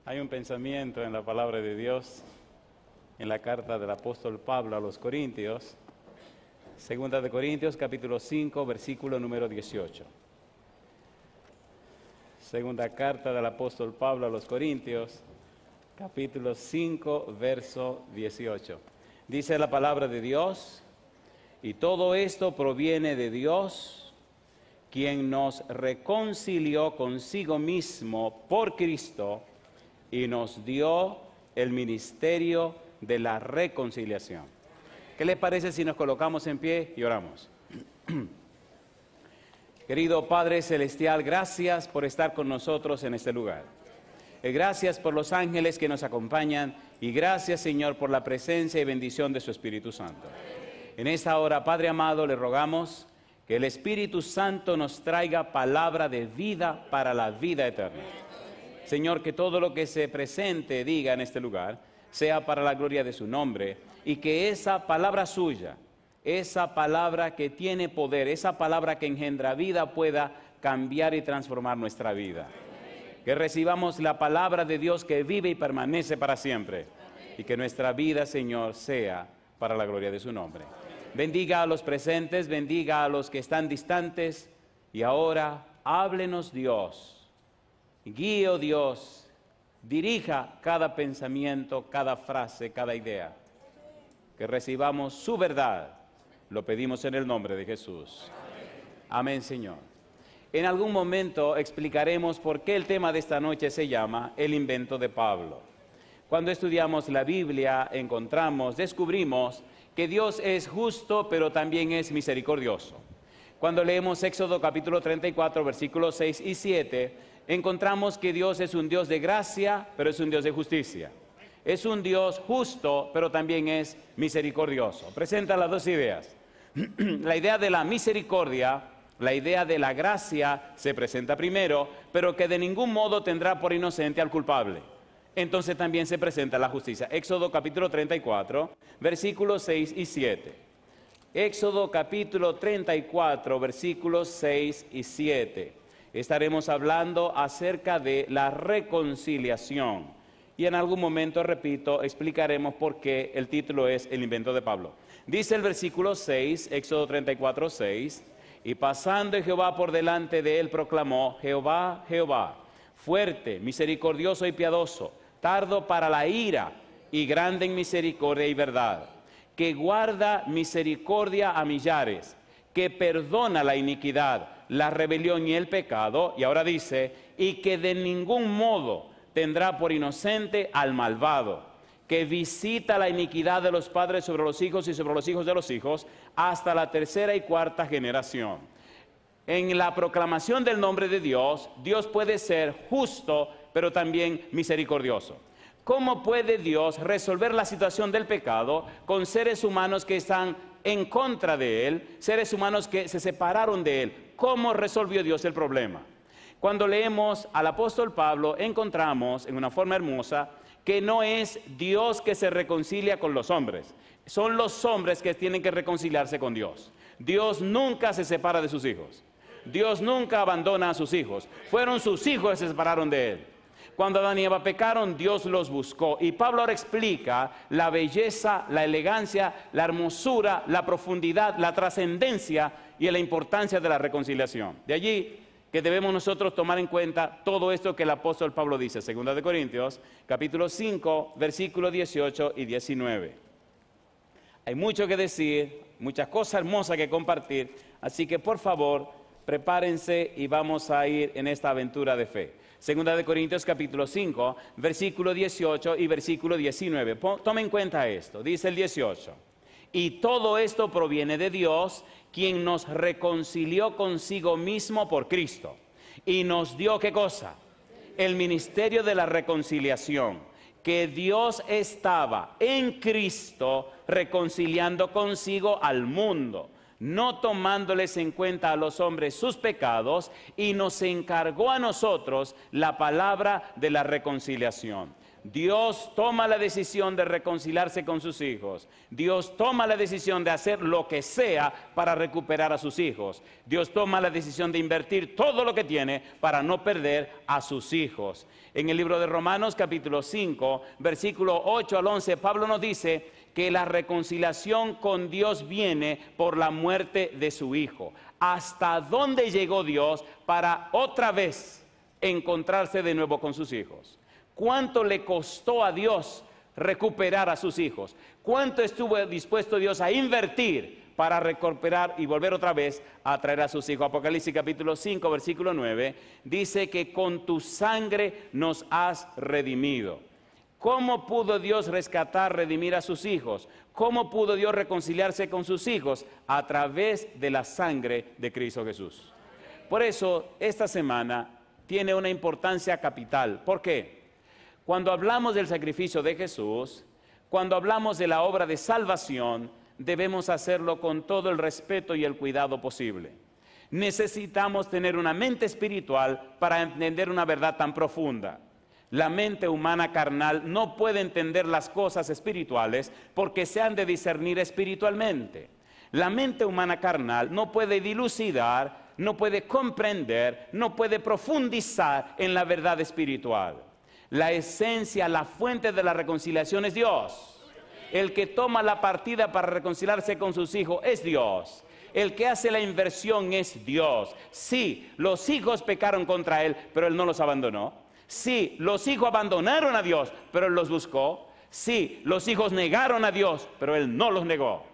Hay un pensamiento en la palabra de Dios, en la carta del apóstol Pablo a los Corintios, Segunda de Corintios, capítulo 5, versículo número 18. Segunda carta del apóstol Pablo a los Corintios, capítulo 5, verso 18. Dice la palabra de Dios, y todo esto proviene de Dios, quien nos reconcilió consigo mismo por Cristo y nos dio el ministerio de la reconciliación. ¿Qué les parece si nos colocamos en pie y oramos? Querido Padre Celestial, gracias por estar con nosotros en este lugar. Gracias por los ángeles que nos acompañan y gracias, Señor, por la presencia y bendición de su Espíritu Santo. En esta hora, Padre amado, le rogamos que el Espíritu Santo nos traiga palabra de vida para la vida eterna. Señor, que todo lo que se presente, diga en este lugar, sea para la gloria de su nombre, y que esa palabra suya, esa palabra que tiene poder, esa palabra que engendra vida, pueda cambiar y transformar nuestra vida. Que recibamos la palabra de Dios que vive y permanece para siempre, y que nuestra vida, Señor, sea para la gloria de su nombre. Bendiga a los presentes, bendiga a los que están distantes, y ahora háblenos Dios. Guíe, oh Dios, dirija cada pensamiento, cada frase, cada idea. Que recibamos su verdad. Lo pedimos en el nombre de Jesús. Amén, Señor. En algún momento explicaremos por qué el tema de esta noche se llama El invento de Pablo. Cuando estudiamos la Biblia, descubrimos que Dios es justo, pero también es misericordioso. Cuando leemos Éxodo capítulo 34, versículos 6 y 7, encontramos que Dios es un Dios de gracia, pero es un Dios de justicia. Es un Dios justo, pero también es misericordioso. Presenta las dos ideas. La idea de la misericordia, la idea de la gracia se presenta primero, pero que de ningún modo tendrá por inocente al culpable. Entonces también se presenta la justicia. Éxodo capítulo 34, versículos 6 y 7. Éxodo capítulo 34, versículos 6 y 7. Estaremos hablando acerca de la reconciliación. Y en algún momento, repito, explicaremos por qué el título es El invento de Pablo. Dice el versículo 6, Éxodo 34, 6, y pasando Jehová por delante de él proclamó, Jehová, Jehová, fuerte, misericordioso y piadoso, tardo para la ira y grande en misericordia y verdad, que guarda misericordia a millares, que perdona la iniquidad, la rebelión y el pecado, y ahora dice, y que de ningún modo tendrá por inocente al malvado, que visita la iniquidad de los padres sobre los hijos y sobre los hijos de los hijos, hasta la tercera y cuarta generación. En la proclamación del nombre de Dios, Dios puede ser justo, pero también misericordioso. ¿Cómo puede Dios resolver la situación del pecado con seres humanos que están en contra de Él, seres humanos que se separaron de Él? ¿Cómo resolvió Dios el problema? Cuando leemos al apóstol Pablo, encontramos en una forma hermosa que no es Dios que se reconcilia con los hombres, son los hombres que tienen que reconciliarse con Dios. Dios nunca se separa de sus hijos. Dios nunca abandona a sus hijos. Fueron sus hijos que se separaron de Él. Cuando Adán y Eva pecaron, Dios los buscó. Y Pablo ahora explica la belleza, la elegancia, la hermosura, la profundidad, la trascendencia y la importancia de la reconciliación. De allí que debemos nosotros tomar en cuenta todo esto que el apóstol Pablo dice. Segunda de Corintios, capítulo 5, versículos 18 y 19. Hay mucho que decir, muchas cosas hermosas que compartir. Así que por favor, prepárense y vamos a ir en esta aventura de fe. Segunda de Corintios capítulo 5, versículo 18 y versículo 19. Tomen en cuenta esto, dice el 18. Y todo esto proviene de Dios, quien nos reconcilió consigo mismo por Cristo. Y nos dio, ¿qué cosa? El ministerio de la reconciliación. Que Dios estaba en Cristo reconciliando consigo al mundo, no tomándoles en cuenta a los hombres sus pecados, y nos encargó a nosotros la palabra de la reconciliación. Dios toma la decisión de reconciliarse con sus hijos. Dios toma la decisión de hacer lo que sea para recuperar a sus hijos. Dios toma la decisión de invertir todo lo que tiene para no perder a sus hijos. En el libro de Romanos capítulo 5, versículo 8 al 11, Pablo nos dice que la reconciliación con Dios viene por la muerte de su Hijo. ¿Hasta dónde llegó Dios para otra vez encontrarse de nuevo con sus hijos? ¿Cuánto le costó a Dios recuperar a sus hijos? ¿Cuánto estuvo dispuesto Dios a invertir para recuperar y volver otra vez a traer a sus hijos? Apocalipsis capítulo 5, versículo 9, dice que con tu sangre nos has redimido. ¿Cómo pudo Dios rescatar, redimir a sus hijos? ¿Cómo pudo Dios reconciliarse con sus hijos? A través de la sangre de Cristo Jesús. Por eso, esta semana tiene una importancia capital. ¿Por qué? Cuando hablamos del sacrificio de Jesús, cuando hablamos de la obra de salvación, debemos hacerlo con todo el respeto y el cuidado posible. Necesitamos tener una mente espiritual para entender una verdad tan profunda. La mente humana carnal no puede entender las cosas espirituales porque se han de discernir espiritualmente. La mente humana carnal no puede dilucidar, no puede comprender, no puede profundizar en la verdad espiritual. La esencia, la fuente de la reconciliación es Dios. El que toma la partida para reconciliarse con sus hijos es Dios. El que hace la inversión es Dios. Sí, los hijos pecaron contra Él, pero Él no los abandonó. Sí, los hijos abandonaron a Dios, pero Él los buscó. Sí, los hijos negaron a Dios, pero Él no los negó.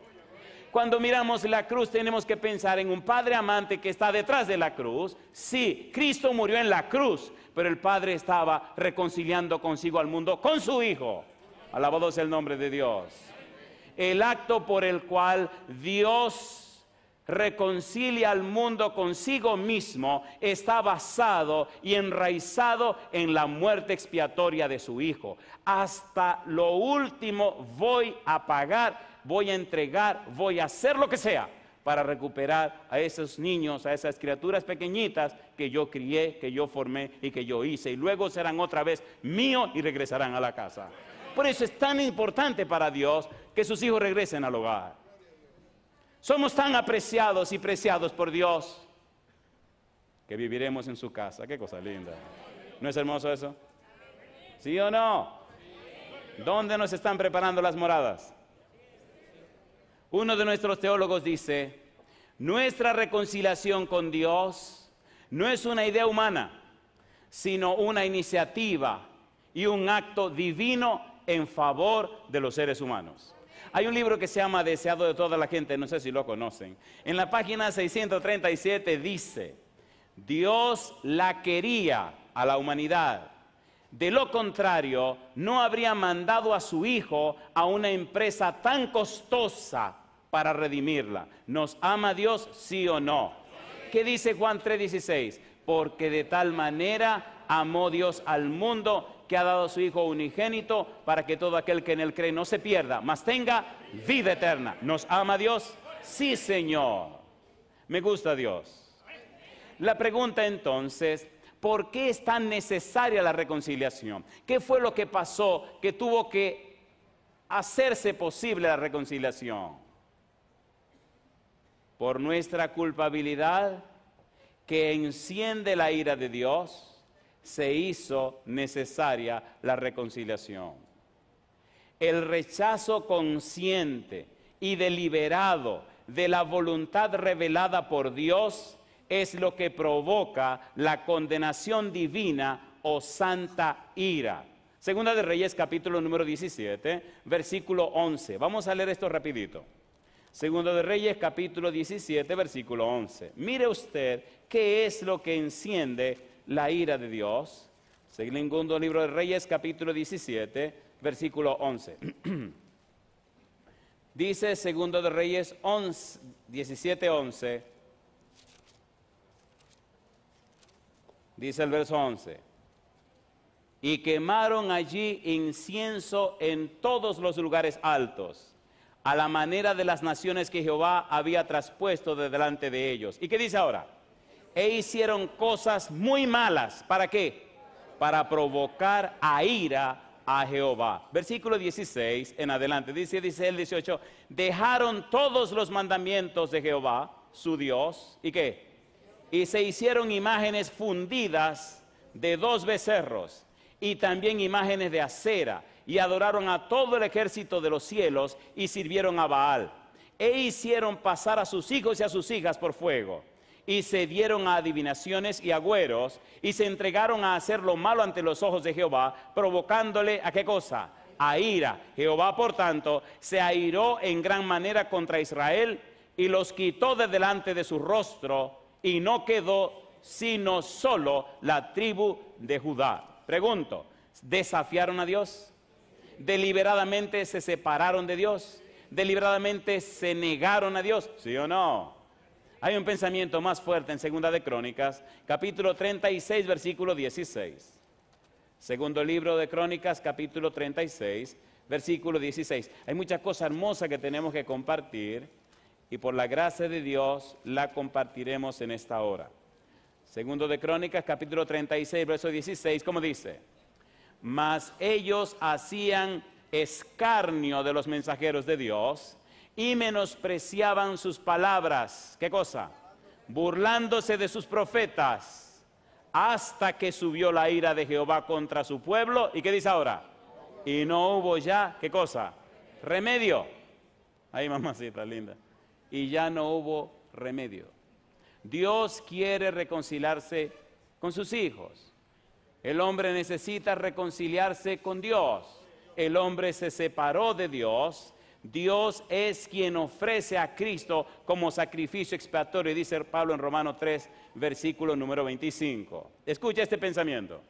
Cuando miramos la cruz tenemos que pensar en un Padre amante que está detrás de la cruz. Sí, Cristo murió en la cruz, pero el Padre estaba reconciliando consigo al mundo con su Hijo. Alabado sea el nombre de Dios. El acto por el cual Dios reconcilia al mundo consigo mismo está basado y enraizado en la muerte expiatoria de su Hijo. Hasta lo último voy a pagar, voy a entregar, voy a hacer lo que sea para recuperar a esos niños, a esas criaturas pequeñitas que yo crié, que yo formé y que yo hice. Y luego serán otra vez míos y regresarán a la casa. Por eso es tan importante para Dios que sus hijos regresen al hogar. Somos tan apreciados y preciados por Dios que viviremos en su casa. Qué cosa linda. ¿No es hermoso eso? ¿Sí o no? ¿Dónde nos están preparando las moradas? Uno de nuestros teólogos dice, nuestra reconciliación con Dios no es una idea humana, sino una iniciativa y un acto divino en favor de los seres humanos. Hay un libro que se llama Deseado de toda la gente, no sé si lo conocen. En la página 637 dice, Dios la quería a la humanidad. De lo contrario, no habría mandado a su Hijo a una empresa tan costosa para redimirla. ¿Nos ama Dios, sí o no? ¿Qué dice Juan 3:16? Porque de tal manera amó Dios al mundo que ha dado a su Hijo unigénito para que todo aquel que en él cree no se pierda, mas tenga vida eterna. ¿Nos ama Dios? Sí, Señor. Me gusta Dios. La pregunta entonces, ¿por qué es tan necesaria la reconciliación? ¿Qué fue lo que pasó que tuvo que hacerse posible la reconciliación? Por nuestra culpabilidad que enciende la ira de Dios, se hizo necesaria la reconciliación. El rechazo consciente y deliberado de la voluntad revelada por Dios es lo que provoca la condenación divina o santa ira. Segunda de Reyes, capítulo número 17, versículo 11. Vamos a leer esto rapidito. Segunda de Reyes, capítulo 17, versículo 11. Mire usted qué es lo que enciende la ira de Dios. Segundo libro de Reyes, capítulo 17, versículo 11. Dice Segundo de Reyes 17, 11. Dice el verso 11. Y quemaron allí incienso en todos los lugares altos, a la manera de las naciones que Jehová había traspuesto de delante de ellos. ¿Y qué dice ahora? E hicieron cosas muy malas. ¿Para qué? Para provocar a ira a Jehová. Versículo 16 en adelante, dice el 18, dejaron todos los mandamientos de Jehová, su Dios, ¿y qué? Y se hicieron imágenes fundidas de 2 becerros, y también imágenes de acera, y adoraron a todo el ejército de los cielos, y sirvieron a Baal, e hicieron pasar a sus hijos y a sus hijas por fuego, y se dieron a adivinaciones y agüeros, y se entregaron a hacer lo malo ante los ojos de Jehová, provocándole, ¿a qué cosa? A ira. Jehová, por tanto, se airó en gran manera contra Israel, y los quitó de delante de su rostro, y no quedó sino solo la tribu de Judá. Pregunto, ¿desafiaron a Dios? ¿Deliberadamente se separaron de Dios? ¿Deliberadamente se negaron a Dios? ¿Sí o no? Hay un pensamiento más fuerte en Segunda de Crónicas, capítulo 36, versículo 16. Segundo libro de Crónicas, capítulo 36, versículo 16. Hay muchas cosas hermosas que tenemos que compartir y por la gracia de Dios la compartiremos en esta hora. Segundo de Crónicas, capítulo 36, verso 16, ¿cómo dice? Mas ellos hacían escarnio de los mensajeros de Dios y menospreciaban sus palabras. ¿Qué cosa? Burlándose de sus profetas, hasta que subió la ira de Jehová contra su pueblo. ¿Y qué dice ahora? Y no hubo ya, ¿qué cosa? Remedio. Ay, mamacita linda. Y ya no hubo remedio. Dios quiere reconciliarse con sus hijos. El hombre necesita reconciliarse con Dios. El hombre se separó de Dios. Dios es quien ofrece a Cristo como sacrificio expiatorio, dice Pablo en Romanos 3, versículo número 25. Escucha este pensamiento.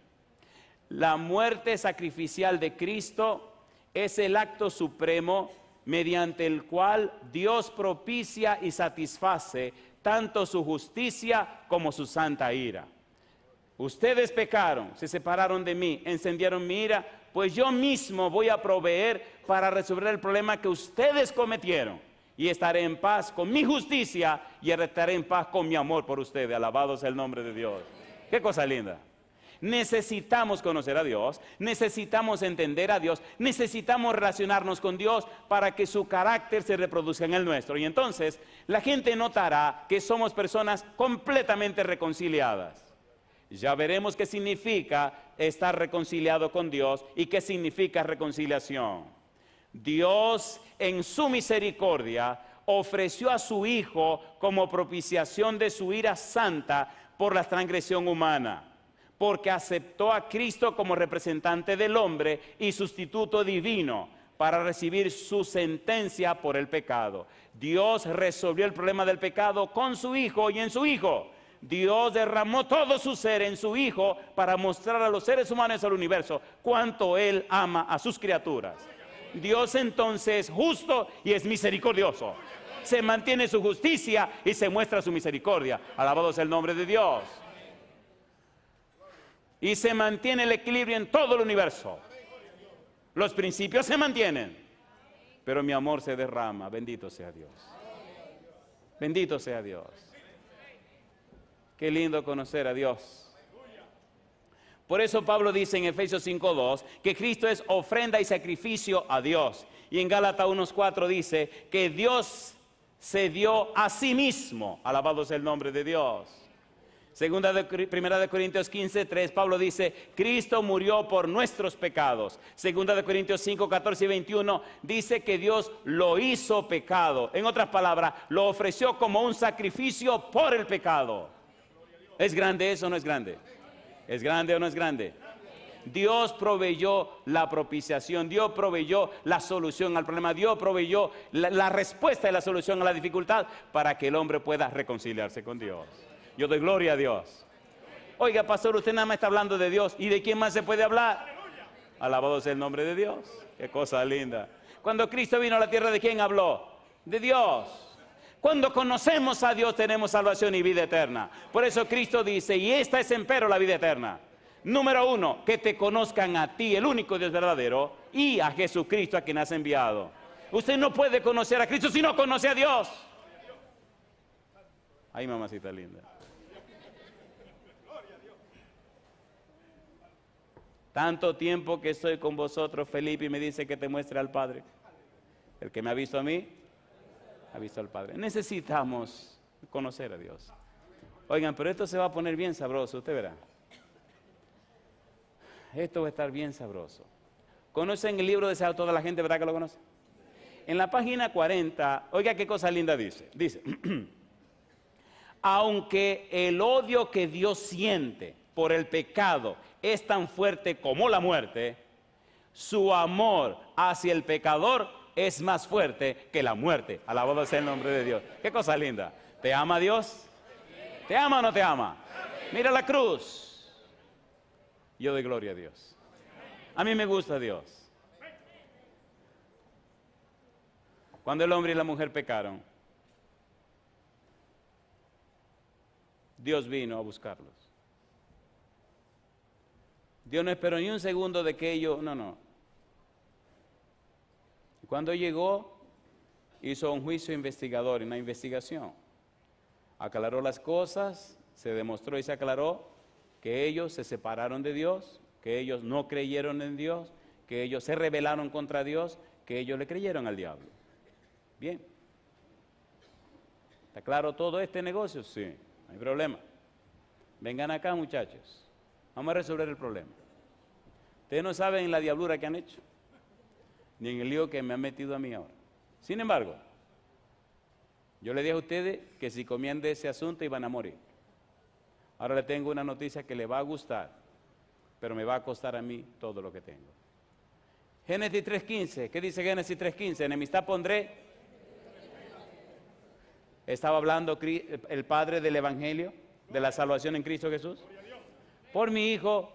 La muerte sacrificial de Cristo es el acto supremo mediante el cual Dios propicia y satisface tanto su justicia como su santa ira. Ustedes pecaron, se separaron de mí, encendieron mi ira, pues yo mismo voy a proveer para resolver el problema que ustedes cometieron. Y estaré en paz con mi justicia y estaré en paz con mi amor por ustedes. Alabado sea el nombre de Dios. Qué cosa linda. Necesitamos conocer a Dios, necesitamos entender a Dios, necesitamos relacionarnos con Dios para que su carácter se reproduzca en el nuestro. Y entonces la gente notará que somos personas completamente reconciliadas. Ya veremos qué significa estar reconciliado con Dios y qué significa reconciliación. Dios en su misericordia ofreció a su Hijo como propiciación de su ira santa por la transgresión humana, porque aceptó a Cristo como representante del hombre y sustituto divino para recibir su sentencia por el pecado. Dios resolvió el problema del pecado con su Hijo y en su Hijo. Dios derramó todo su ser en su Hijo para mostrar a los seres humanos del universo cuánto Él ama a sus criaturas. Dios entonces es justo y es misericordioso. Se mantiene su justicia y se muestra su misericordia. Alabado sea el nombre de Dios. Y se mantiene el equilibrio en todo el universo. Los principios se mantienen, pero mi amor se derrama. Bendito sea Dios. Bendito sea Dios. Qué lindo conocer a Dios. Por eso Pablo dice en Efesios 5:2 que Cristo es ofrenda y sacrificio a Dios. Y en Gálatas 1:4 dice que Dios se dio a sí mismo. Alabado sea el nombre de Dios. Primera de Corintios 15:3, Pablo dice, Cristo murió por nuestros pecados. Segunda de Corintios 5:14 y 21 dice que Dios lo hizo pecado. En otras palabras, lo ofreció como un sacrificio por el pecado. ¿Es grande eso o no es grande? ¿Es grande o no es grande? Dios proveyó la propiciación, Dios proveyó la solución al problema, Dios proveyó la respuesta y la solución a la dificultad para que el hombre pueda reconciliarse con Dios. Yo doy gloria a Dios. Oiga, pastor, usted nada más está hablando de Dios. ¿Y de quién más se puede hablar? Alabado sea el nombre de Dios. Qué cosa linda. Cuando Cristo vino a la tierra, ¿de quién habló? De Dios. Cuando conocemos a Dios tenemos salvación y vida eterna. Por eso Cristo dice, y esta es empero la vida eterna. Número 1, que te conozcan a ti, el único Dios verdadero, y a Jesucristo a quien has enviado. Usted no puede conocer a Cristo si no conoce a Dios. Ay, mamacita linda. Tanto tiempo que estoy con vosotros, Felipe, y me dice que te muestre al Padre. El que me ha visto a mí, ha visto al Padre. Necesitamos conocer a Dios. Oigan, pero esto se va a poner bien sabroso, usted verá. Esto va a estar bien sabroso. ¿Conocen el libro deseado toda la gente, verdad que lo conoce? En la página 40, oiga qué cosa linda dice. Dice, aunque el odio que Dios siente por el pecado es tan fuerte como la muerte, su amor hacia el pecador es más fuerte que la muerte. Alabado sea el nombre de Dios. Qué cosa linda. ¿Te ama Dios? ¿Te ama o no te ama? Mira la cruz. Yo doy gloria a Dios. A mí me gusta Dios. Cuando el hombre y la mujer pecaron, Dios vino a buscarlos. Dios no esperó ni un segundo de que ellos, no. Cuando llegó, hizo un juicio investigador, una investigación. Aclaró las cosas, se demostró y se aclaró que ellos se separaron de Dios, que ellos no creyeron en Dios, que ellos se rebelaron contra Dios, que ellos le creyeron al diablo. Bien. ¿Está claro todo este negocio? Sí, no hay problema. Vengan acá, muchachos. Vamos a resolver el problema. Ustedes no saben la diablura que han hecho, ni en el lío que me han metido a mí ahora. Sin embargo, yo le dije a ustedes que si comían de ese asunto iban a morir. Ahora le tengo una noticia que le va a gustar, pero me va a costar a mí todo lo que tengo. Génesis 3:15, ¿qué dice Génesis 3:15? Enemistad pondré. Estaba hablando el Padre del Evangelio, de la salvación en Cristo Jesús. Por mi Hijo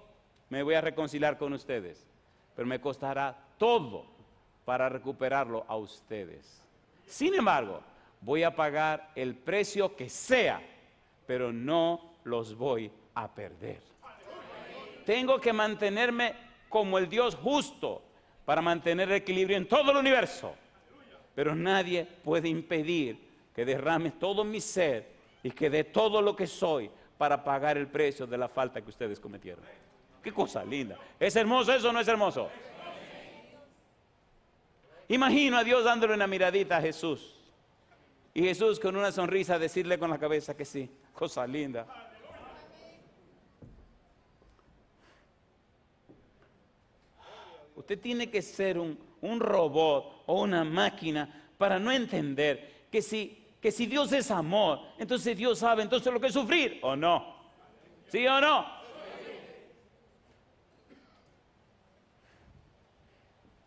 me voy a reconciliar con ustedes, pero me costará todo para recuperarlo a ustedes. Sin embargo, voy a pagar el precio que sea, pero no los voy a perder. Tengo que mantenerme como el Dios justo para mantener el equilibrio en todo el universo, pero nadie puede impedir que derrame todo mi ser y que dé todo lo que soy para pagar el precio de la falta que ustedes cometieron. Qué cosa linda. ¿Es hermoso eso o no es hermoso? Imagino a Dios dándole una miradita a Jesús. Y Jesús con una sonrisa decirle con la cabeza que sí. Cosa linda. Usted tiene que ser un robot o una máquina para no entender que si Dios es amor, entonces Dios sabe entonces lo que es sufrir, ¿o no? ¿Sí o no?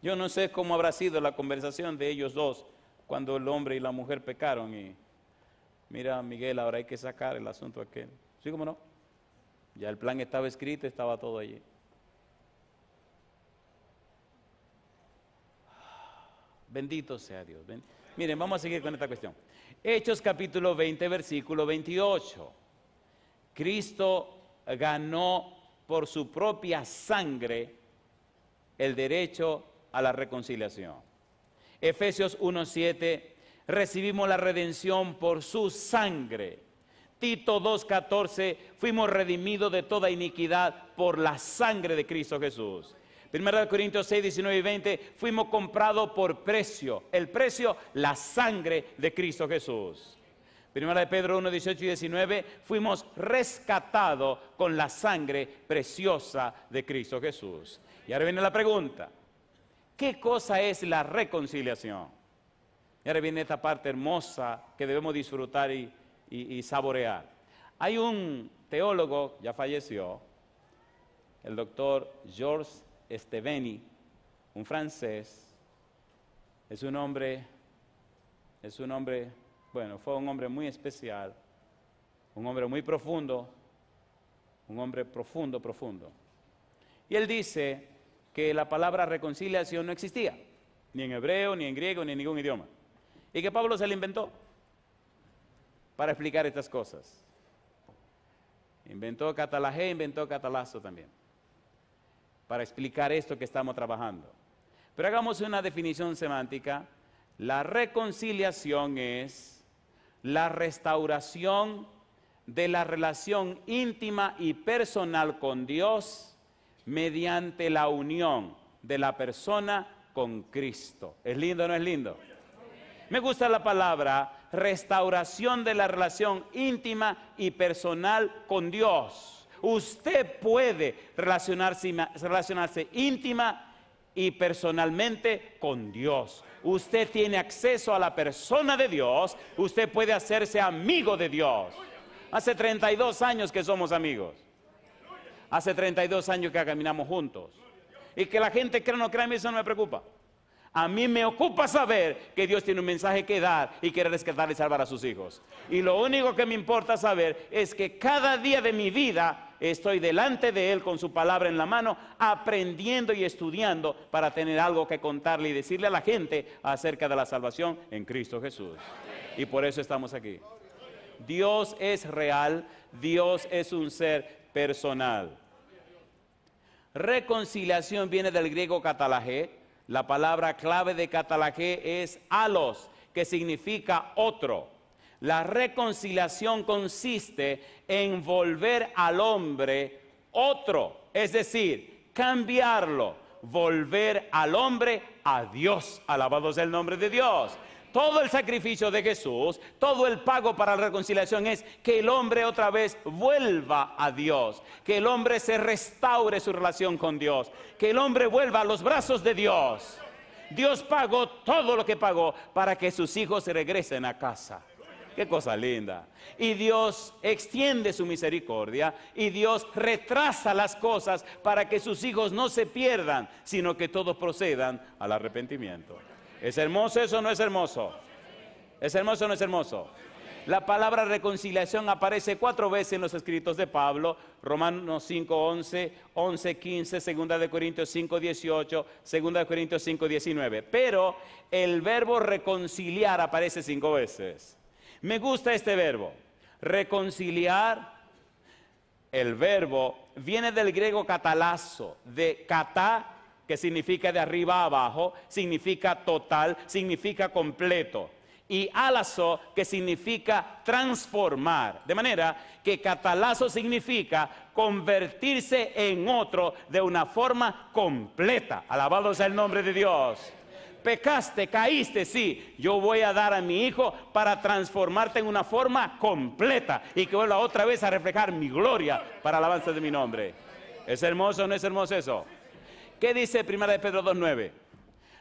Yo no sé cómo habrá sido la conversación de ellos dos cuando el hombre y la mujer pecaron y mira, Miguel, ahora hay que sacar el asunto aquel. ¿Sí, cómo no? Ya el plan estaba escrito, estaba todo allí. Bendito sea Dios. Miren, vamos a seguir con esta cuestión. Hechos capítulo 20, versículo 28. Cristo ganó por su propia sangre el derecho a la reconciliación. Efesios 1:7, recibimos la redención por su sangre. Tito 2:14, fuimos redimidos de toda iniquidad por la sangre de Cristo Jesús. 1 Corintios 6, 19 y 20, fuimos comprados por precio. El precio, la sangre de Cristo Jesús. 1 Pedro 1, 18 y 19, fuimos rescatados con la sangre preciosa de Cristo Jesús. Y ahora viene la pregunta, ¿qué cosa es la reconciliación? Y ahora viene esta parte hermosa que debemos disfrutar y saborear. Hay un teólogo, ya falleció, el doctor Georges Esteveni, un francés. Es un hombre, bueno, fue un hombre muy especial, un hombre muy profundo, un hombre profundo. Y él dice que la palabra reconciliación no existía, ni en hebreo, ni en griego, ni en ningún idioma. Y que Pablo se la inventó para explicar estas cosas. Inventó catalajé, inventó catalazo también, para explicar esto que estamos trabajando. Pero hagamos una definición semántica. La reconciliación es la restauración de la relación íntima y personal con Dios mediante la unión de la persona con Cristo. ¿Es lindo o no es lindo? Me gusta la palabra restauración de la relación íntima y personal con Dios. Usted puede relacionarse íntima y personalmente con Dios. Usted tiene acceso a la persona de Dios. Usted puede hacerse amigo de Dios. Hace 32 años que somos amigos. Hace 32 años que caminamos juntos. Y que la gente crea o no crea, a mí eso no me preocupa. A mí me ocupa saber que Dios tiene un mensaje que dar y quiere rescatar y salvar a sus hijos. Y lo único que me importa saber es que cada día de mi vida estoy delante de Él con su palabra en la mano, aprendiendo y estudiando para tener algo que contarle y decirle a la gente acerca de la salvación en Cristo Jesús. Y por eso estamos aquí. Dios es real, Dios es un ser personal. Reconciliación viene del griego katalagé. La palabra clave de katalagé es alos, que significa otro. La reconciliación consiste en volver al hombre otro, es decir, cambiarlo, volver al hombre a Dios. Alabado sea el nombre de Dios. Todo el sacrificio de Jesús, todo el pago para la reconciliación es que el hombre otra vez vuelva a Dios, que el hombre se restaure su relación con Dios, que el hombre vuelva a los brazos de Dios. Dios pagó todo lo que pagó para que sus hijos regresen a casa. Qué cosa linda. Y Dios extiende su misericordia y Dios retrasa las cosas para que sus hijos no se pierdan, sino que todos procedan al arrepentimiento. ¿Es hermoso eso o no es hermoso? ¿Es hermoso o no es hermoso? La palabra reconciliación aparece 4 veces en los escritos de Pablo: Romanos 5:11, 11:15, 2 de Corintios 5:18, 2 de Corintios 5:19. Pero el verbo reconciliar aparece 5 veces. Me gusta este verbo, reconciliar. El verbo viene del griego catalazo, de katá, que significa de arriba a abajo, significa total, significa completo. Y alazo, que significa transformar. De manera que catalazo significa convertirse en otro de una forma completa. Alabado sea el nombre de Dios. Pecaste, caíste, sí. Yo voy a dar a mi hijo para transformarte en una forma completa y que vuelva otra vez a reflejar mi gloria para alabanza de mi nombre. ¿Es hermoso o no es hermoso eso? ¿Qué dice 1 de Pedro 2:9?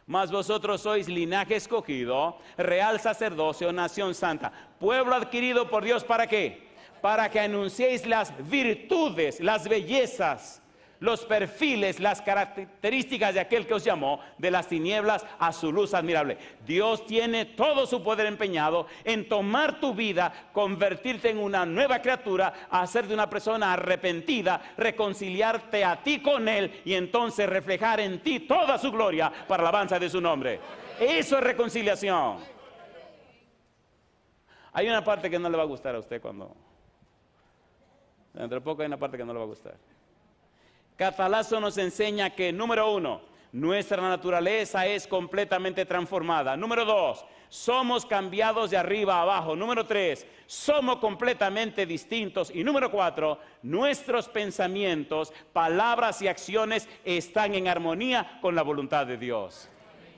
Mas vosotros sois linaje escogido, real sacerdocio, nación santa, pueblo adquirido por Dios. ¿Para qué? Para que anunciéis las virtudes, las bellezas, los perfiles, las características de aquel que os llamó de las tinieblas a su luz admirable. Dios tiene todo su poder empeñado en tomar tu vida, convertirte en una nueva criatura, hacer de una persona arrepentida, reconciliarte a ti con Él y entonces reflejar en ti toda su gloria para la alabanza de su nombre. Eso es reconciliación. Hay una parte que no le va a gustar a usted cuando... Dentro de poco hay una parte que no le va a gustar. Catalazo nos enseña que, número 1, nuestra naturaleza es completamente transformada. Número 2, somos cambiados de arriba a abajo. Número 3, somos completamente distintos. Y número 4, nuestros pensamientos, palabras y acciones están en armonía con la voluntad de Dios.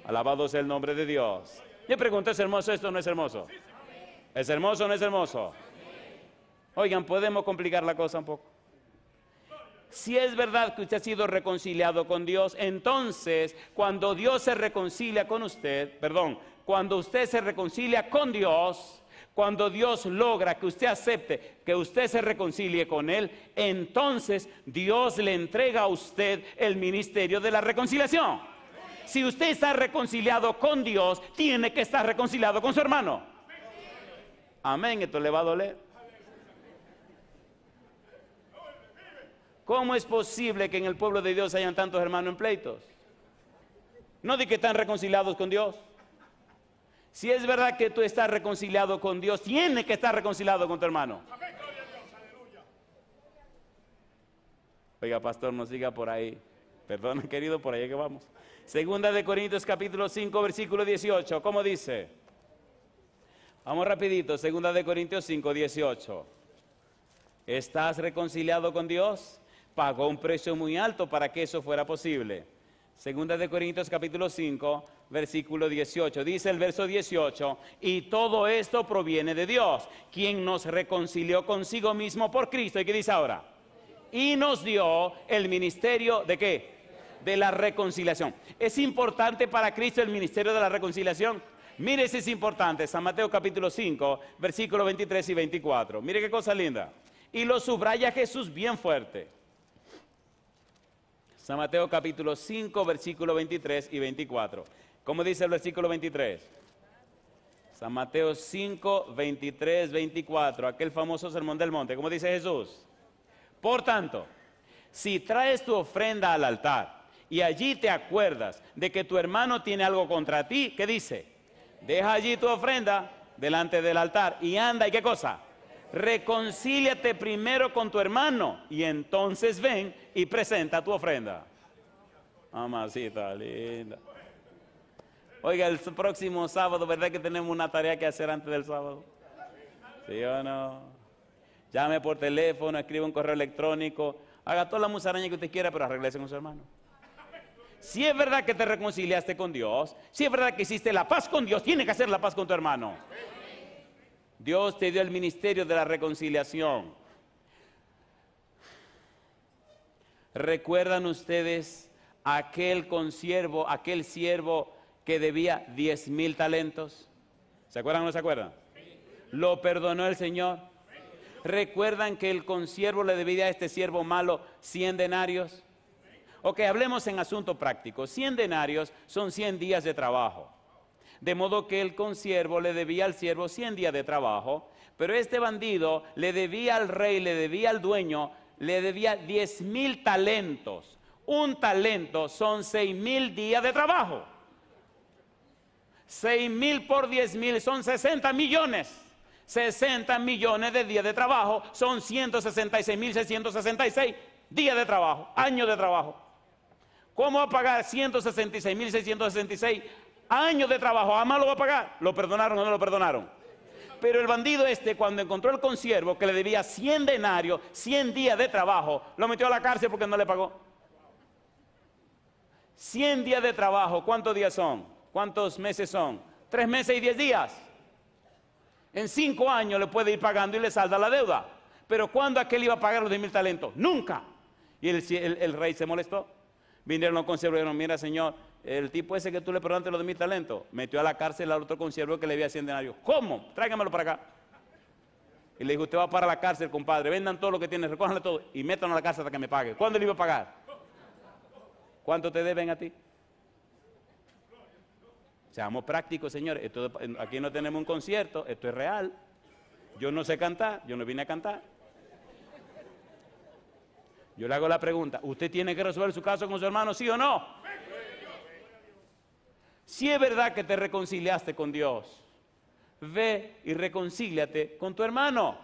Alabado sea el nombre de Dios. Yo pregunto, ¿es hermoso esto o no es hermoso? ¿Es hermoso o no es hermoso? Oigan, ¿podemos complicar la cosa un poco? Si es verdad que usted ha sido reconciliado con Dios, entonces cuando Dios se reconcilia con usted, cuando usted se reconcilia con Dios, cuando Dios logra que usted acepte, que usted se reconcilie con Él, entonces Dios le entrega a usted el ministerio de la reconciliación. Si usted está reconciliado con Dios, tiene que estar reconciliado con su hermano. Amén, esto le va a doler. ¿Cómo es posible que en el pueblo de Dios hayan tantos hermanos en pleitos? No de que están reconciliados con Dios. Si es verdad que tú estás reconciliado con Dios, tienes que estar reconciliado con tu hermano. Oiga, pastor, no siga por ahí. Perdón, querido, por ahí que vamos. 2 de Corintios capítulo 5, versículo 18. ¿Cómo dice? Vamos rapidito. 2 de Corintios 5, 18. ¿Estás reconciliado con Dios? Pagó un precio muy alto para que eso fuera posible. Segunda de Corintios capítulo 5, versículo 18. Dice el verso 18, y todo esto proviene de Dios, quien nos reconcilió consigo mismo por Cristo. ¿Y qué dice ahora? Y nos dio el ministerio ¿de qué? De la reconciliación. ¿Es importante para Cristo el ministerio de la reconciliación? Mire si es importante. San Mateo capítulo 5, versículos 23 y 24. Mire qué cosa linda. Y lo subraya Jesús bien fuerte. San Mateo capítulo 5, versículos 23 y 24. ¿Cómo dice el versículo 23? San Mateo 5, 23, 24. Aquel famoso sermón del monte. ¿Cómo dice Jesús? Por tanto, si traes tu ofrenda al altar y allí te acuerdas de que tu hermano tiene algo contra ti, ¿qué dice? Deja allí tu ofrenda delante del altar y anda, ¿y qué cosa? Reconcíliate primero con tu hermano y entonces ven y presenta tu ofrenda. Mamacita linda. Oiga, el próximo sábado, ¿verdad que tenemos una tarea que hacer antes del sábado? ¿Sí o no? Llame por teléfono, escriba un correo electrónico, haga toda la musaraña que usted quiera, pero arréglese con su hermano. Si es verdad que te reconciliaste con Dios, si es verdad que hiciste la paz con Dios, tiene que hacer la paz con tu hermano. Dios te dio el ministerio de la reconciliación. ¿Recuerdan ustedes aquel consiervo, aquel siervo que debía 10,000 talentos? ¿Se acuerdan o no se acuerdan? ¿Lo perdonó el Señor? ¿Recuerdan que el consiervo le debía a este siervo malo 100 denarios? Ok, hablemos en asunto práctico. 100 denarios son 100 días de trabajo. De modo que el consiervo le debía al siervo 100 días de trabajo, pero este bandido le debía al rey, le debía al dueño, le debía 10,000 talentos. Un talento son 6,000 días de trabajo. 6,000 por 10,000 son 60 millones. 60 millones de días de trabajo son 166,666 días de trabajo, años de trabajo. ¿Cómo va a pagar 166,666 años de trabajo? ¿Jamás lo va a pagar? ¿Lo perdonaron o no lo perdonaron? Pero el bandido cuando encontró el consiervo que le debía 100 denarios, 100 días de trabajo, lo metió a la cárcel porque no le pagó. 100 días de trabajo, ¿cuántos días son? ¿Cuántos meses son? 3 meses y 10 días. En 5 años le puede ir pagando y le salda la deuda. Pero ¿cuándo aquel iba a pagar los 10,000 talentos? Nunca. Y el rey se molestó. Vinieron los consiervos y dijeron, mira señor, el tipo ese que tú le perdonaste los 10,000 talentos, metió a la cárcel al otro consiervo que le debía 100 denarios. ¿Cómo? Tráigamelo para acá. Y le dijo, usted va para la cárcel, compadre, vendan todo lo que tiene, recójanle todo y métanlo a la cárcel hasta que me pague. ¿Cuándo le iba a pagar? ¿Cuánto te deben a ti? Seamos prácticos, señores. Aquí no tenemos un concierto, esto es real. Yo no sé cantar, yo no vine a cantar. Yo le hago la pregunta, ¿usted tiene que resolver su caso con su hermano, sí o no? Si es verdad que te reconciliaste con Dios, ve y reconcíliate con tu hermano.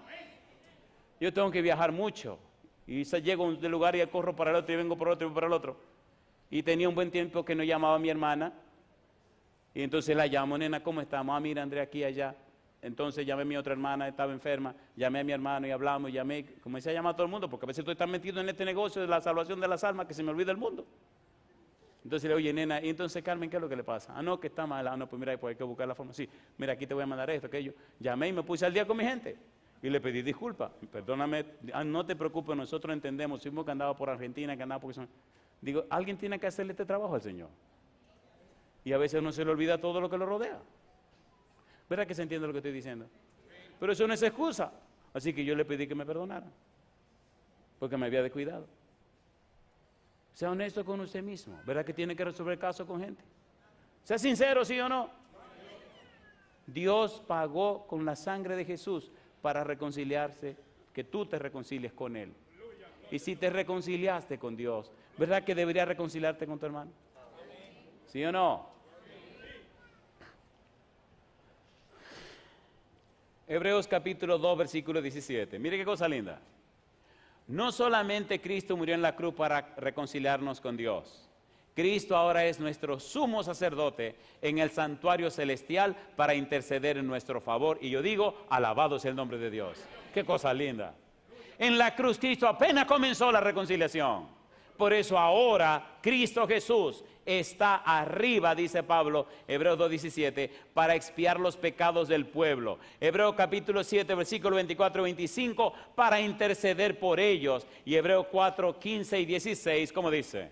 Yo tengo que viajar mucho y llego de lugar y corro para el otro y vengo por otro y para el otro. Y tenía un buen tiempo que no llamaba a mi hermana. Y entonces la llamo, nena, ¿cómo estamos? Ah, mira, Andrea, aquí, allá. Entonces llamé a mi otra hermana, estaba enferma, llamé a mi hermano y hablamos, comencé a llamar a todo el mundo, porque a veces estoy tan metido en este negocio de la salvación de las almas que se me olvida el mundo. Entonces le digo, oye, nena, y entonces Carmen, ¿qué es lo que le pasa? Ah, no, que está mal. Ah, no, pues mira, pues hay que buscar la forma. Sí, mira, aquí te voy a mandar esto, aquello. Llamé y me puse al día con mi gente. Y le pedí disculpas. Perdóname, no te preocupes, nosotros entendemos, fuimos que andaba por Argentina, que andaba porque... Digo, alguien tiene que hacerle este trabajo al Señor. Y a veces no se le olvida todo lo que lo rodea. ¿Verdad que se entiende lo que estoy diciendo? Pero eso no es excusa. Así que yo le pedí que me perdonara. Porque me había descuidado. Sea honesto con usted mismo. ¿Verdad que tiene que resolver casos con gente? Sea sincero, ¿sí o no? Dios pagó con la sangre de Jesús para reconciliarse, que tú te reconcilies con Él. Y si te reconciliaste con Dios, ¿verdad que deberías reconciliarte con tu hermano? ¿Sí o no? Hebreos capítulo 2, versículo 17. Mire qué cosa linda. No solamente Cristo murió en la cruz para reconciliarnos con Dios. Cristo ahora es nuestro sumo sacerdote en el santuario celestial para interceder en nuestro favor. Y yo digo, alabado sea el nombre de Dios. Qué cosa linda. En la cruz Cristo apenas comenzó la reconciliación. Por eso ahora Cristo Jesús está arriba, dice Pablo, Hebreos 2:17, para expiar los pecados del pueblo. Hebreos capítulo 7, versículo 24 y 25, para interceder por ellos. Y Hebreos 4, 15 y 16, ¿cómo dice?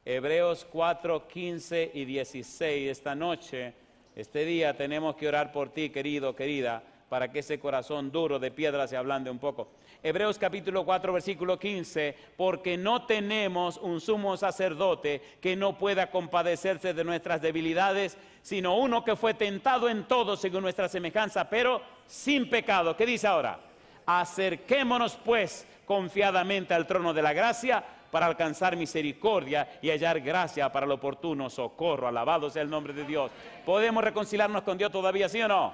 Hebreos 4, 15 y 16, esta noche, este día tenemos que orar por ti, querido, querida, para que ese corazón duro de piedra se ablande un poco. Hebreos capítulo 4, versículo 15, porque no tenemos un sumo sacerdote que no pueda compadecerse de nuestras debilidades, sino uno que fue tentado en todo según nuestra semejanza, pero sin pecado. ¿Qué dice ahora? Acerquémonos pues confiadamente al trono de la gracia para alcanzar misericordia y hallar gracia para el oportuno socorro. Alabado sea el nombre de Dios. ¿Podemos reconciliarnos con Dios todavía, sí o no?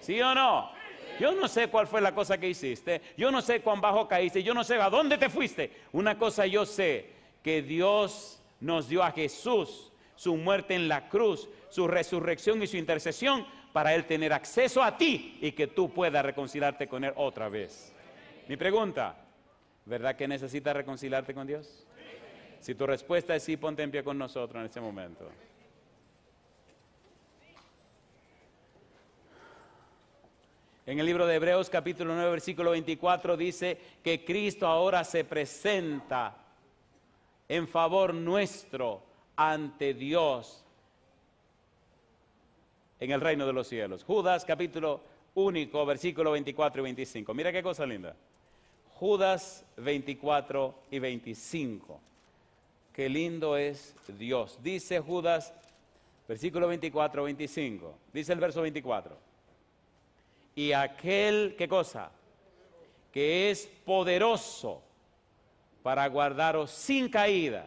¿Sí o no? Yo no sé cuál fue la cosa que hiciste, yo no sé cuán bajo caíste, yo no sé a dónde te fuiste. Una cosa yo sé, que Dios nos dio a Jesús, su muerte en la cruz, su resurrección y su intercesión, para Él tener acceso a ti y que tú puedas reconciliarte con Él otra vez. Mi pregunta, ¿verdad que necesitas reconciliarte con Dios? Si tu respuesta es sí, ponte en pie con nosotros en este momento. En el libro de Hebreos capítulo 9 versículo 24 dice que Cristo ahora se presenta en favor nuestro ante Dios en el reino de los cielos. Judas capítulo único versículo 24 y 25. Mira qué cosa linda. Judas 24 y 25. Qué lindo es Dios. Dice Judas versículo 24 25. Dice el verso 24. Y aquel, ¿qué cosa? Que es poderoso para guardaros sin caída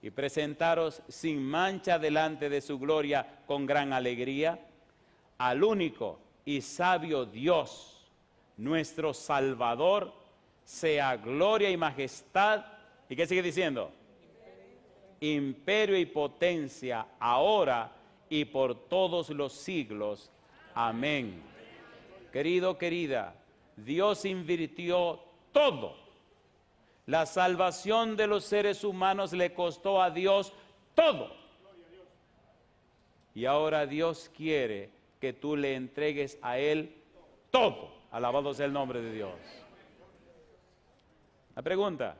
y presentaros sin mancha delante de su gloria con gran alegría, al único y sabio Dios, nuestro Salvador, sea gloria y majestad. ¿Y qué sigue diciendo? Imperio y potencia, ahora y por todos los siglos. Amén. Querido, querida, Dios invirtió todo. La salvación de los seres humanos le costó a Dios todo. Y ahora Dios quiere que tú le entregues a Él todo. Alabado sea el nombre de Dios. La pregunta,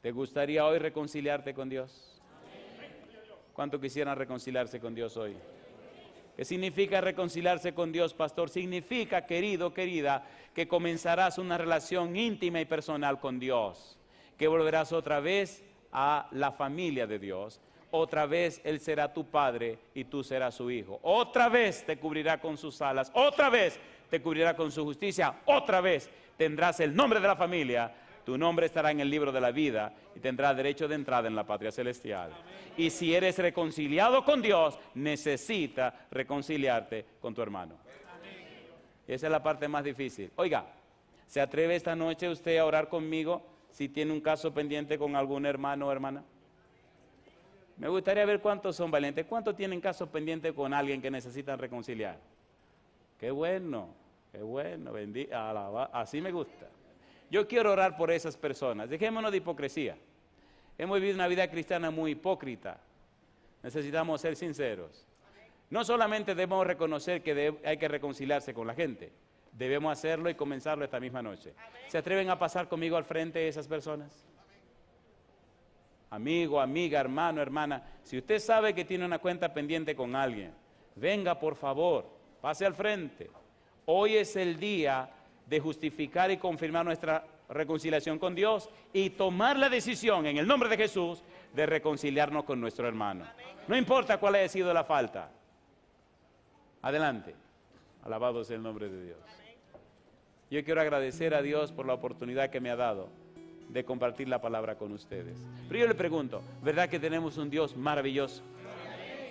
¿te gustaría hoy reconciliarte con Dios? ¿Cuánto quisieran reconciliarse con Dios hoy? ¿Qué significa reconciliarse con Dios, pastor? Significa, querido, querida, que comenzarás una relación íntima y personal con Dios, que volverás otra vez a la familia de Dios, otra vez Él será tu padre y tú serás su hijo, otra vez te cubrirá con sus alas, otra vez te cubrirá con su justicia, otra vez tendrás el nombre de la familia, tu nombre estará en el libro de la vida y tendrás derecho de entrada en la patria celestial. Y si eres reconciliado con Dios, necesitas reconciliarte con tu hermano. Esa es la parte más difícil. Oiga, ¿se atreve esta noche usted a orar conmigo si tiene un caso pendiente con algún hermano o hermana? Me gustaría ver cuántos son valientes. ¿Cuántos tienen casos pendientes con alguien que necesitan reconciliar? Qué bueno, así me gusta. Yo quiero orar por esas personas. Dejémonos de hipocresía. Hemos vivido una vida cristiana muy hipócrita. Necesitamos ser sinceros. No solamente debemos reconocer que hay que reconciliarse con la gente, debemos hacerlo y comenzarlo esta misma noche. ¿Se atreven a pasar conmigo al frente de esas personas? Amigo, amiga, hermano, hermana, si usted sabe que tiene una cuenta pendiente con alguien, venga por favor, pase al frente. Hoy es el día de justificar y confirmar nuestra reconciliación con Dios y tomar la decisión en el nombre de Jesús de reconciliarnos con nuestro hermano. No importa cuál haya sido la falta. Adelante. Alabado sea el nombre de Dios. Yo quiero agradecer a Dios por la oportunidad que me ha dado de compartir la palabra con ustedes. Pero yo le pregunto, ¿verdad que tenemos un Dios maravilloso?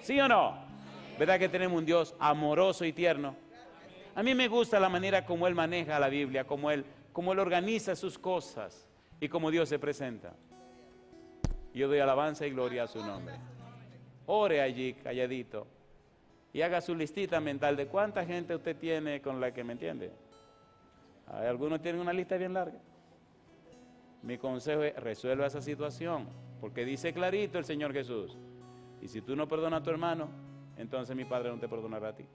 ¿Sí o no? ¿Verdad que tenemos un Dios amoroso y tierno? A mí me gusta la manera como Él maneja la Biblia, como Él organiza sus cosas y como Dios se presenta. Yo doy alabanza y gloria a su nombre. Ore allí, calladito, y haga su listita mental de cuánta gente usted tiene con la que me entiende. Hay algunos tienen una lista bien larga. Mi consejo es, resuelva esa situación, porque dice clarito el Señor Jesús, y si tú no perdonas a tu hermano, entonces mi Padre no te perdonará a ti.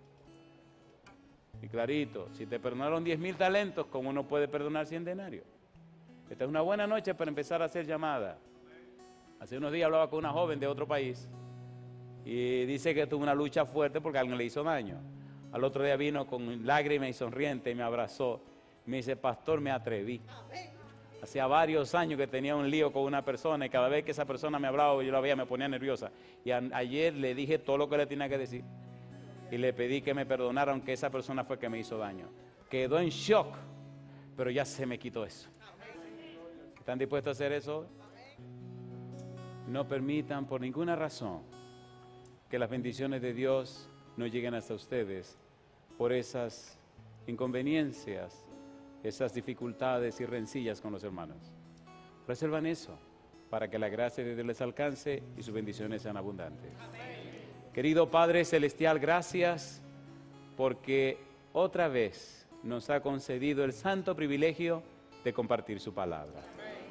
Y clarito, si te perdonaron 10,000 talentos, ¿cómo no puede perdonar 100 denarios? Esta es una buena noche para empezar a hacer llamadas. Hace unos días hablaba con una joven de otro país y dice que tuvo una lucha fuerte porque alguien le hizo daño. Al otro día vino con lágrimas y sonriente y me abrazó. Me dice, pastor, me atreví. Hacía varios años que tenía un lío con una persona y cada vez que esa persona me hablaba, yo la veía, me ponía nerviosa. Y ayer le dije todo lo que le tenía que decir y le pedí que me perdonara, aunque esa persona fue que me hizo daño. Quedó en shock, pero ya se me quitó eso. ¿Están dispuestos a hacer eso? No permitan por ninguna razón que las bendiciones de Dios no lleguen hasta ustedes por esas inconveniencias, esas dificultades y rencillas con los hermanos. Resuelvan eso para que la gracia de Dios les alcance y sus bendiciones sean abundantes. Querido Padre Celestial, gracias porque otra vez nos ha concedido el santo privilegio de compartir su palabra.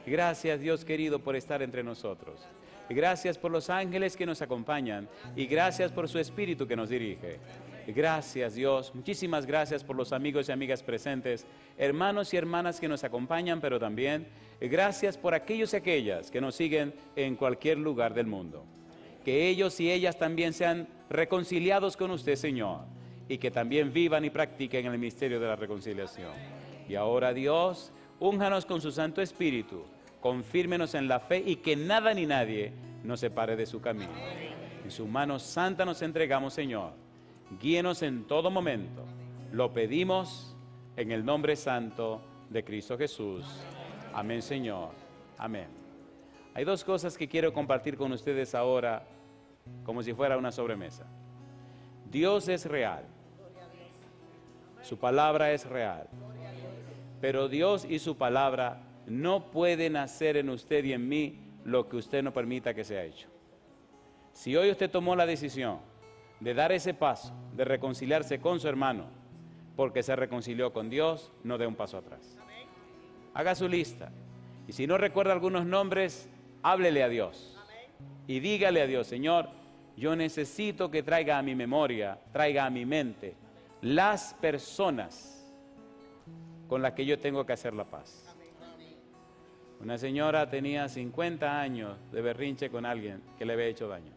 Gracias, Dios querido, por estar entre nosotros. Gracias por los ángeles que nos acompañan y gracias por su Espíritu que nos dirige. Gracias, Dios. Muchísimas gracias por los amigos y amigas presentes, hermanos y hermanas que nos acompañan, pero también gracias por aquellos y aquellas que nos siguen en cualquier lugar del mundo. Que ellos y ellas también sean reconciliados con usted, Señor, y que también vivan y practiquen el misterio de la reconciliación. Y ahora, Dios, únjanos con su Santo Espíritu, confírmenos en la fe y que nada ni nadie nos separe de su camino. En su mano santa nos entregamos, Señor. Guíenos en todo momento. Lo pedimos en el nombre santo de Cristo Jesús. Amén, Señor. Amén. Hay dos cosas que quiero compartir con ustedes ahora, como si fuera una sobremesa. Dios es real. Su palabra es real. Pero Dios y su palabra no pueden hacer en usted y en mí lo que usted no permita que sea hecho. Si hoy usted tomó la decisión de dar ese paso, de reconciliarse con su hermano, porque se reconcilió con Dios, no dé un paso atrás. Haga su lista. Y si no recuerda algunos nombres, háblele a Dios. Y dígale a Dios, Señor, yo necesito que traiga a mi memoria, traiga a mi mente, las personas con las que yo tengo que hacer la paz. Una señora tenía 50 años de berrinche con alguien que le había hecho daño.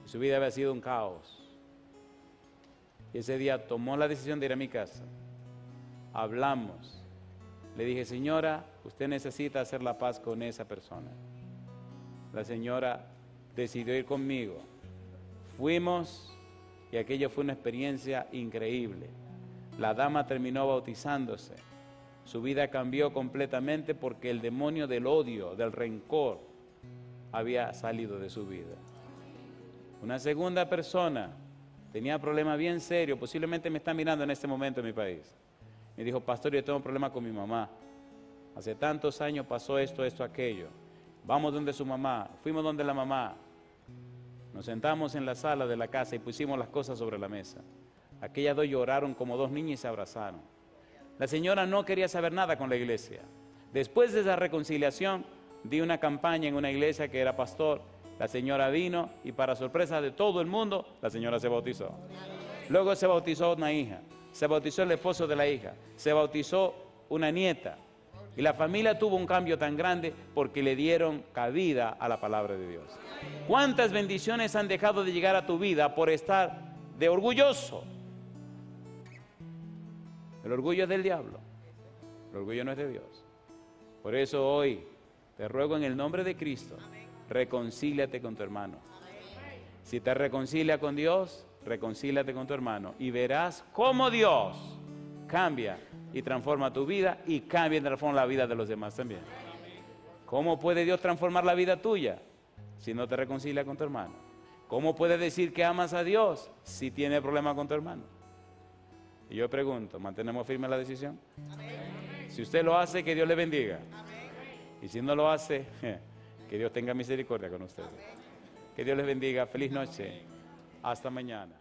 Su vida había sido un caos. Y ese día tomó la decisión de ir a mi casa. Hablamos. Le dije, señora, usted necesita hacer la paz con esa persona. La señora decidió ir conmigo. Fuimos y aquello fue una experiencia increíble. La dama terminó bautizándose. Su vida cambió completamente porque el demonio del odio, del rencor, había salido de su vida. Una segunda persona tenía problemas bien serios, posiblemente me está mirando en este momento en mi país. Me dijo, pastor, yo tengo un problema con mi mamá. Hace tantos años pasó esto, aquello. Vamos donde su mamá, fuimos donde la mamá. Nos sentamos en la sala de la casa y pusimos las cosas sobre la mesa. Aquellas dos lloraron como dos niñas y se abrazaron. La señora no quería saber nada con la iglesia. Después de esa reconciliación, di una campaña en una iglesia que era pastor. La señora vino y para sorpresa de todo el mundo, la señora se bautizó. Luego se bautizó una hija, se bautizó el esposo de la hija, se bautizó una nieta. Y la familia tuvo un cambio tan grande porque le dieron cabida a la palabra de Dios. ¿Cuántas bendiciones han dejado de llegar a tu vida por estar de orgulloso? El orgullo es del diablo, el orgullo no es de Dios. Por eso hoy te ruego en el nombre de Cristo, reconcíliate con tu hermano. Si te reconcilia con Dios, reconcíliate con tu hermano y verás cómo Dios cambia y transforma tu vida y cambia y transforma la vida de los demás también. ¿Cómo puede Dios transformar la vida tuya si no te reconcilia con tu hermano? ¿Cómo puedes decir que amas a Dios si tienes problemas con tu hermano? Y yo pregunto, ¿mantenemos firme la decisión? Si usted lo hace, que Dios le bendiga. Y si no lo hace, que Dios tenga misericordia con ustedes. Que Dios les bendiga. Feliz noche. Hasta mañana.